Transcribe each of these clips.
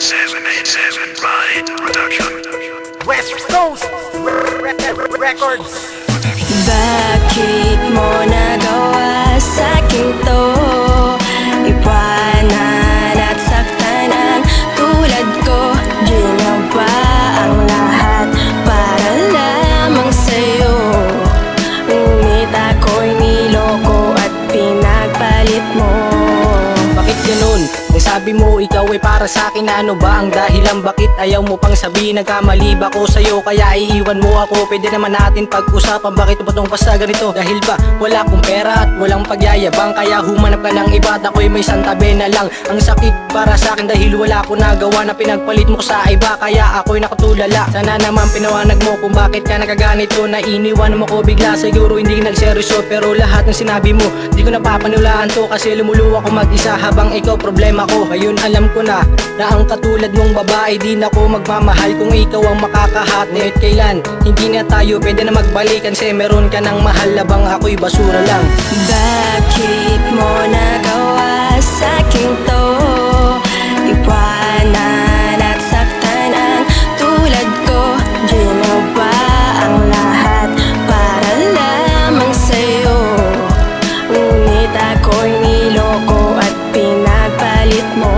787 Ride Production. West Coast Records. Bakit mo nagawa sa'kin to? Iwanan at saktan ang tulad ko. Ginawa ang lahat para lamang sa'yo. Ngunit ako'y niloko at pinagpalit mo. Bakit ganun? Ang sabi mo ikaw ay para sa'kin na ano ba ang dahilan? Bakit ayaw mo pang sabihin nagkamali ba ko sa'yo kaya iiwan mo ako? Pwede naman natin pag-usapan bakit patong pa sa ganito? Dahil ba wala akong pera at walang pagyayabang kaya humanap ka ng iba at ako'y may santabi na lang. Ang sakit para sa'kin dahil wala akong nagawa na pinagpalit mo sa iba kaya ako'y nakatulala. Sana naman pinawanag mo kung bakit ka nagaganito na iniwan mo ko bigla. Siguro hindi nagseryoso pero lahat ng sinabi mo di ko napapaniwalaan to kasi lumuluwa ko mag-isa habang ikaw problema ko. Ngayon alam ko na ang katulad mong babae di na ko magmamahal kung ikaw ang makakahat. Ngunit kailan hindi na tayo pwede na magbalikan kasi meron ka ng mahal labang ako'y basura lang. Bakit mo nagawa sa'kin to? Iwanan at saktan ang tulad ko. Ginawa ang lahat para lamang sa'yo. Ngunit ako'y niloko at pinagpalit mo.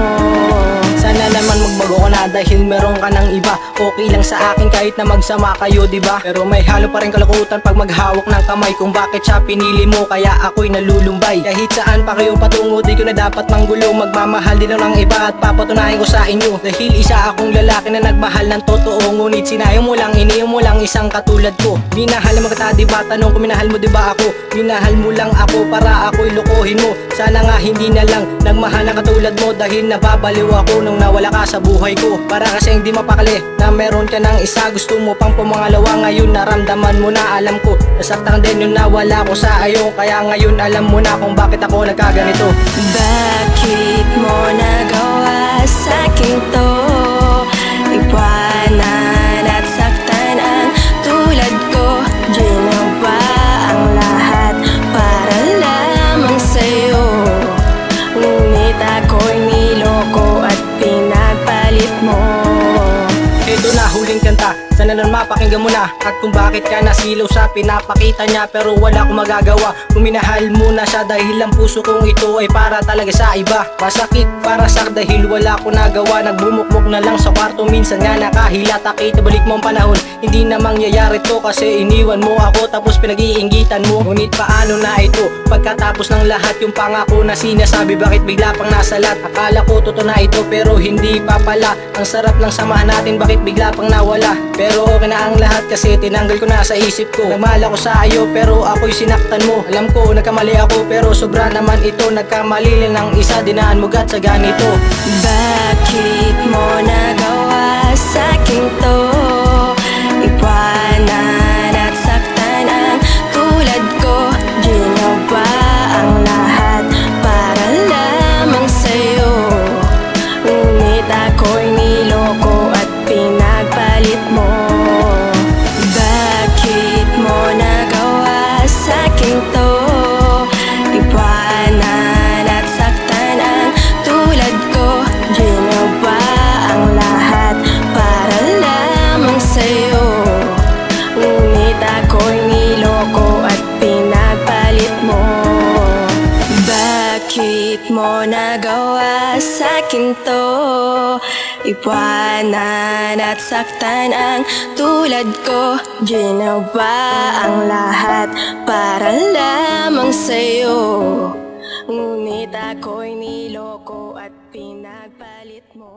Sana naman magbago ka na dahil meron ka ng iba. Okay lang sa akin kahit na magsama kayo diba? Pero may halo pa rin kalakutan pag maghawak ng kamay kung bakit siya pinili mo kaya ako'y nalulumbay. Kahit saan pa kayo patungo di ko na dapat manggulo. Magmamahal din lang ng iba at papatunayan ko sa inyo dahil isa akong lalaki na nagmahal ng totoo. Ngunit sinayang mo lang, iniyon mo lang isang katulad ko. Minahal mo kita diba? Tanong ko minahal mo diba ako? Minahal mo lang ako para ako'y lokohin mo. Sana nga hindi na lang nagmahal na katulad mo dahil nababaliw ako nung nawala ka sa buhay ko. Para kasi hindi mapakali na meron ka ng isa gusto mo pang pumangalawa. Ngayon naramdaman mo na alam ko nasaktan din yung nawala ko sa iyo kaya ngayon alam mo na kung bakit ako nagkaganito. Bakit mo nagawa sa'kin to? Iwanan at saktan ang tulad ko. Ginawa ang lahat para lamang sa'yo. Ngunit ako'y niloko at pinagpalit mo. Ito na huling kanta, sana naman mapakinggan mo na. At kung bakit ka nasilaw sa pinapakita niya pero wala akong magagawa. Kung minahal mo na siya dahil ang puso kong ito ay para talaga sa iba. Masakit para sa dahil wala akong nagawa. Nagbumukmok na lang sa kwarto minsan nga nakahila. Takit balik mo ang panahon, hindi na mangyayari to kasi iniwan mo ako tapos pinag-iinggitan mo. Ngunit paano na ito pagkatapos ng lahat yung pangako na sinasabi bakit bigla pang nasalat? Akala ko totoo na ito pero hindi pa pala. Ang sarap ng samahan natin bakit bigla pang nawala? Pero okay na ang lahat kasi tinanggal ko na sa isip ko. Nagmahal ako sa iyo pero ako'y sinaktan mo. Alam ko nagkamali ako pero sobra naman ito. Nagkamali lang ng isa dinaan mo gat sa ganito. Bakit mo nagawa sa'kin to? Iwanan at saktan ang tulad ko. Ginawa ang lahat para lamang sa'yo. Ngunit ako'y niloko at pinagpalit mo. Bakit mo nagawa sa'kin to? Iwanan at saktan ang tulad ko. Ginawa ang lahat para lamang sa'yo. Ngunit ako'y niloko at pinagpalit mo. Bakit mo nagawa sa'kin to? Iwanan at saktan ang tulad ko. Ginawa ang lahat para lamang sa'yo. Ngunit ako'y niloko at pinagpalit mo.